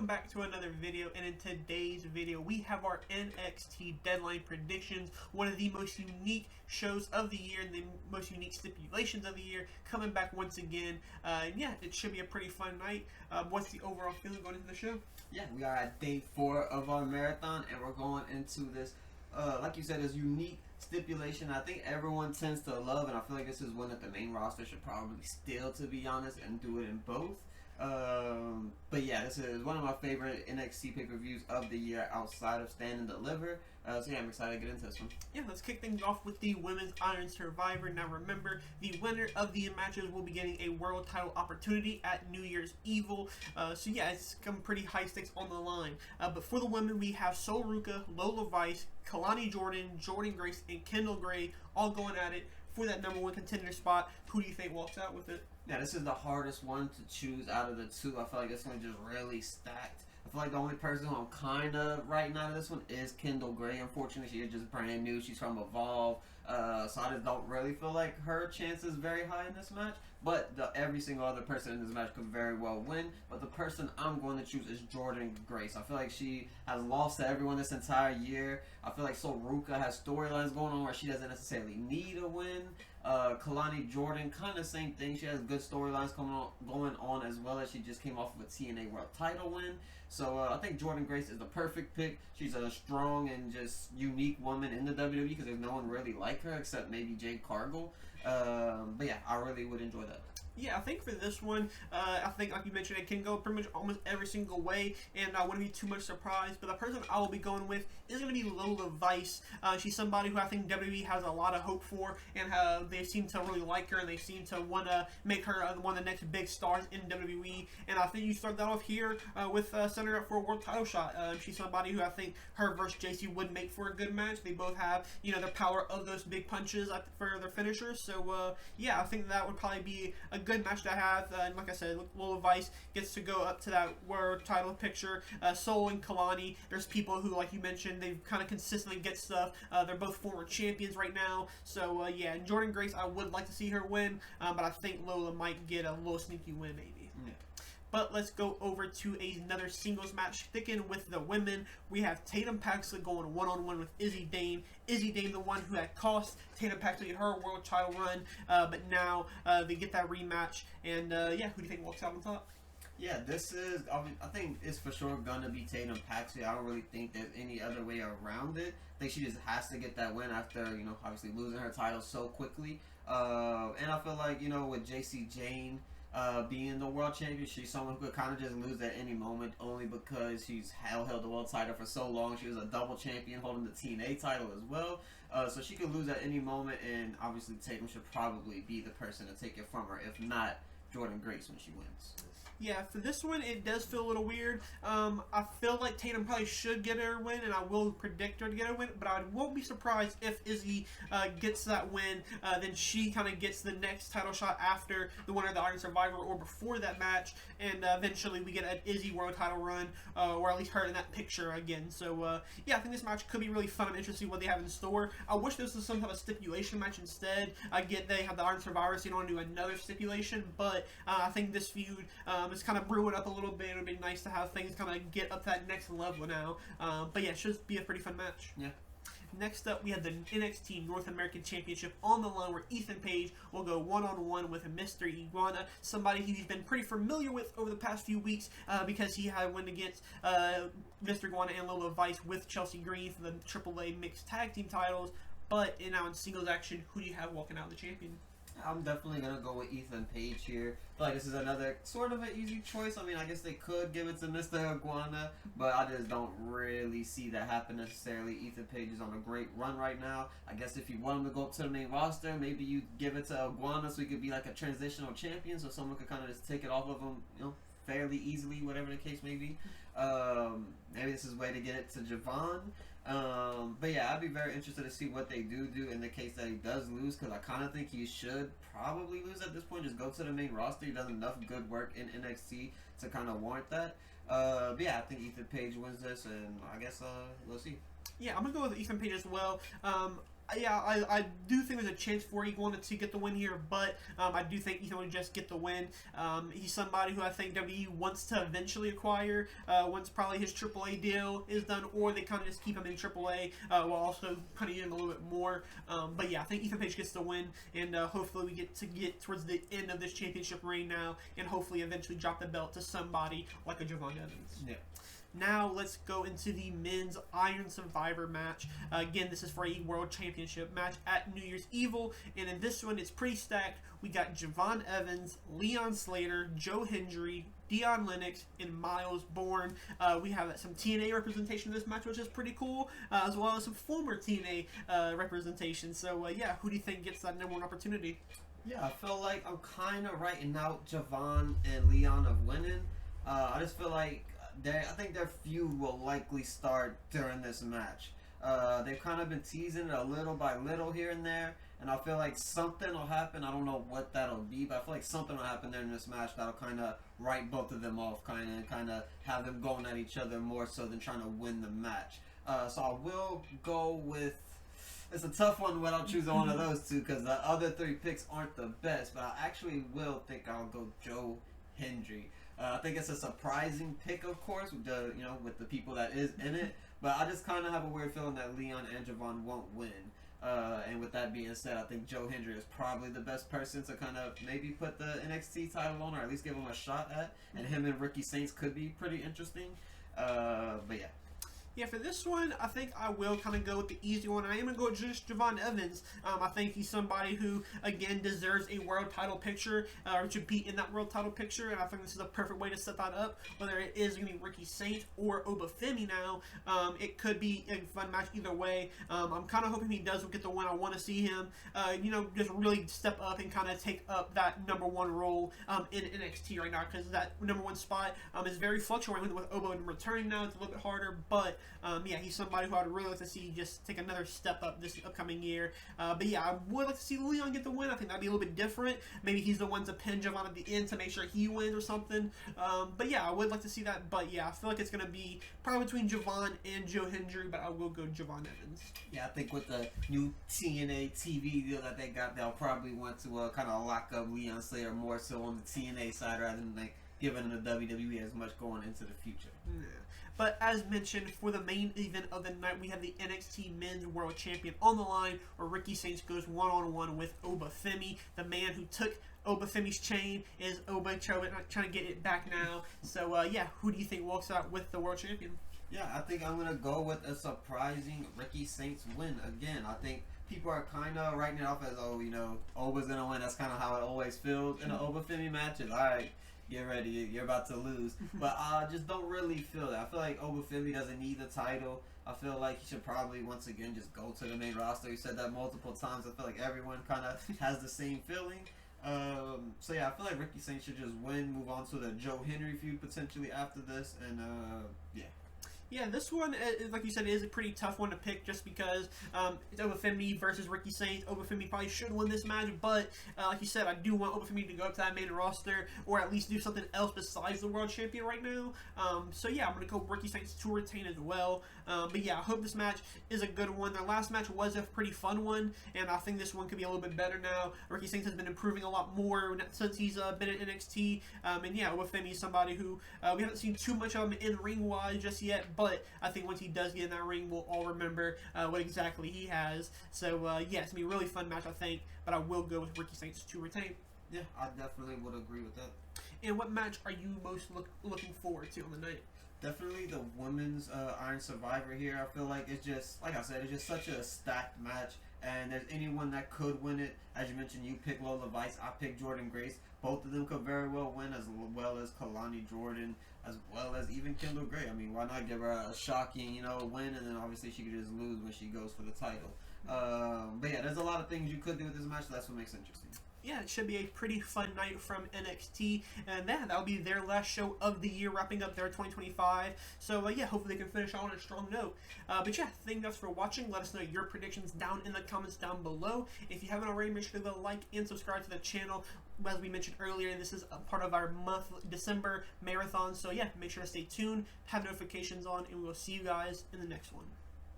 back to another video, and in today's video we have our NXT deadline predictions, one of the most unique shows of the year and the most unique stipulations of the year, coming back once again. Yeah, it should be a pretty fun night. What's the overall feeling going into the show? Yeah, we are at day 4 of our marathon, and we're going into this, like you said, this unique stipulation I think everyone tends to love, and I feel like this is one that the main roster should probably steal, to be honest, and do it in both. But yeah, this is one of my favorite NXT pay-per-views of the year outside of Stand and Deliver. So yeah, I'm excited to get into this one. Yeah, let's kick things off with the Women's Iron Survivor. Now remember, the winner of the matches will be getting a world title opportunity at New Year's Evil. So yeah, it's some pretty high stakes on the line. But for the women, we have Sol Ruca, Lola Vice, Kalani Jordan, Jordynne Grace, and Kendall Gray all going at it for that #1 contender spot. Who do you think walks out with it? Yeah, this is the hardest one to choose out of the two. I feel like it's going to just really stacked. I feel like the only person who I'm kind of writing out of this one is Kendall Gray. Unfortunately, she is just brand new. She's from Evolve. So I just don't really feel like her chance is very high in this match. But every single other person in this match could very well win. But the person I'm going to choose is Jordynne Grace. I feel like she has lost to everyone this entire year. I feel like Sol Ruca has storylines going on where she doesn't necessarily need a win. Kalani Jordan, kind of same thing. She has good storylines going on, as well as she just came off of a TNA World Title win. So I think Jordynne Grace is the perfect pick. She's a strong and just unique woman in the WWE because there's no one really like her except maybe Jade Cargill. But yeah, I really would enjoy that. Yeah, I think for this one, I think, like you mentioned, it can go pretty much almost every single way, and I wouldn't be too much surprised. But the person I will be going with is going to be Lola Vice. She's somebody who I think WWE has a lot of hope for, and they seem to really like her, and they seem to want to make her one of the next big stars in WWE. And I think you start that off here with setting her up for a world title shot. She's somebody who I think her versus JC would make for a good match. They both have, their power of those big punches for their finishers. So, yeah, I think that would probably be a good match to have, and like I said, Lola Vice gets to go up to that world title picture. Sol and Kalani, there's people who, like you mentioned, they kind of consistently get stuff. They're both former champions right now, so yeah. And Jordynne Grace, I would like to see her win, but I think Lola might get a little sneaky win, maybe. Yeah. But let's go over to another singles match. Sticking with the women, we have Tatum Paxley going one-on-one with Izzy Dane. Izzy Dane, the one who had cost Tatum Paxley her world title run, but now they get that rematch. And yeah, who do you think walks out on top? Yeah, this is, I think it's for sure going to be Tatum Paxley. I don't really think there's any other way around it. I think she just has to get that win after, obviously losing her title so quickly. And I feel like, with JC Jane being the world champion, she's someone who could kind of just lose at any moment, only because she's held the world title for so long. She was a double champion holding the TNA title as well. So she could lose at any moment, and obviously Tatum should probably be the person to take it from her, if not Jordynne Grace when she wins. Yeah, for this one, it does feel a little weird. I feel like Tatum probably should get her win, and I will predict her to get her win, but I won't be surprised if Izzy gets that win. Then she kind of gets the next title shot after the winner of the Iron Survivor or before that match, and eventually we get an Izzy world title run, or at least her in that picture again. So, yeah, I think this match could be really fun and interesting what they have in store. I wish this was some type of stipulation match instead. I get they have the Iron Survivor, so you don't want to do another stipulation, but I think this feud it's kind of brewing up a little bit. It would be nice to have things kind of get up to that next level now. But yeah, it should be a pretty fun match. Yeah. Next up, we have the NXT North American Championship on the line, where Ethan Page will go one-on-one with Mr. Iguana, somebody he's been pretty familiar with over the past few weeks because he had won against Mr. Iguana and Lola Vice with Chelsea Green for the AAA Mixed Tag Team titles. But now in singles action, who do you have walking out the champion? I'm definitely going to go with Ethan Page here. I feel like this is another sort of an easy choice. I mean, I guess they could give it to Mr. Iguana, but I just don't really see that happen necessarily. Ethan Page is on a great run right now. I guess if you want him to go up to the main roster, maybe you give it to Iguana so he could be like a transitional champion, so someone could kind of just take it off of him, fairly easily, whatever the case may be. Maybe this is a way to get it to Javon. But yeah, I'd be very interested to see what they do in the case that he does lose, because I kind of think he should probably lose at this point. Just go to the main roster. He does enough good work in NXT to kind of warrant that. But yeah, I think Ethan Page wins this, and I guess we'll see. Yeah, I'm going to go with Ethan Page as well. I do think there's a chance for Iguana to get the win here, but I do think Ethan will just get the win. He's somebody who I think WWE wants to eventually acquire once probably his AAA deal is done, or they kind of just keep him in AAA while also kind of using him a little bit more. But yeah, I think Ethan Page gets the win, and hopefully we get towards the end of this championship reign now, and hopefully eventually drop the belt to somebody like a Javon Evans. Yeah. Now let's go into the men's Iron Survivor match. Again, this is for a World Championship match at New Year's Evil, and in this one it's pretty stacked. We got Javon Evans, Leon Slater, Joe Hendry, Dion Lennox, and Miles Bourne. We have some TNA representation in this match, which is pretty cool, as well as some former TNA representation. So yeah, who do you think gets that #1 opportunity? Yeah, I feel like I'm kind of writing out Javon and Leon of winning. I just feel like I think their feud will likely start during this match. They've kind of been teasing it a little by little here and there, and I feel like something will happen. I don't know what that'll be, but I feel like something will happen there in this match that'll kind of write both of them off, kind of have them going at each other more so than trying to win the match. So I will go with. It's a tough one when I'll choose one of those two because the other 3 picks aren't the best, but I actually will think I'll go Joe Hendry. I think it's a surprising pick, of course, with the people that is in it. But I just kind of have a weird feeling that Leon and Javon won't win. And with that being said, I think Joe Hendry is probably the best person to kind of maybe put the NXT title on, or at least give him a shot at. And him and Ricky Saints could be pretty interesting. But yeah. Yeah, for this one, I think I will kind of go with the easy one. I am going to go with just Javon Evans. I think he's somebody who, again, deserves a world title picture, or should be in that world title picture, and I think this is a perfect way to set that up. Whether it is going to be Ricky Saints or Obafemi now, it could be a fun match either way. I'm kind of hoping he does get the win. I want to see him, just really step up and kind of take up that #1 role in NXT right now, because that #1 spot is very fluctuating with Obo returning now. It's a little bit harder, but yeah, he's somebody who I'd really like to see just take another step up this upcoming year. But yeah, I would like to see Leon get the win. I think that'd be a little bit different. Maybe he's the one to pin Javon at the end to make sure he wins or something. But yeah, I would like to see that. But yeah, I feel like it's going to be probably between Javon and Joe Hendry, but I will go Javon Evans. Yeah, I think with the new TNA TV deal that they got, they'll probably want to kind of lock up Leon Slater more so on the TNA side rather than like giving the WWE as much going into the future. Yeah. But as mentioned, for the main event of the night, we have the NXT Men's World Champion on the line, where Ricky Saints goes one-on-one with Obafemi. The man who took Obafemi's chain is Oba trying to get it back now. So, yeah, who do you think walks out with the World Champion? Yeah, I think I'm going to go with a surprising Ricky Saints win. Again, I think people are kind of writing it off as, Oba's going to win. That's kind of how it always feels in the Obafemi matches. All right. Get ready, you're about to lose. But I just don't really feel that. I feel like Obafemi doesn't need the title. I feel like he should probably, once again, just go to the main roster. He said that multiple times. I feel like everyone kind of has the same feeling. So yeah, I feel like Ricky Saints should just win, move on to the Joe Hendry feud potentially after this. And yeah. Yeah, this one, like you said, is a pretty tough one to pick just because it's Obafemi versus Ricky Saints. Obafemi probably should win this match, but like you said, I do want Obafemi to go up to that main roster or at least do something else besides the World Champion right now. So yeah, I'm going to go Ricky Saints to retain as well. But yeah, I hope this match is a good one. Their last match was a pretty fun one, and I think this one could be a little bit better now. Ricky Saints has been improving a lot more since he's been in NXT. And yeah, Obafemi is somebody who we haven't seen too much of him in ring-wise just yet, but I think once he does get in that ring, we'll all remember what exactly he has. So, yeah, it's going to be a really fun match, I think, but I will go with Ricky Saints to retain. Yeah, I definitely would agree with that. And what match are you most looking forward to on the night? Definitely the women's Iron Survivor here. I feel like it's just, like I said, it's just such a stacked match. And there's anyone that could win it. As you mentioned, you pick Lola Vice, I pick Jordan Grace. Both of them could very well win, as well as Kalani Jordan, as well as even Kendall Gray. I mean, why not give her a shocking, win, and then obviously she could just lose when she goes for the title. But yeah, there's a lot of things you could do with this match. So that's what makes it interesting. Yeah, it should be a pretty fun night from NXT, and that'll be their last show of the year, wrapping up their 2025. So yeah, hopefully they can finish on a strong note. But yeah, thank you guys for watching. Let us know your predictions down in the comments down below. If you haven't already, make sure to leave a like and subscribe to the channel. As we mentioned earlier, this is a part of our month December marathon. So yeah, make sure to stay tuned, have notifications on, and we'll see you guys in the next one.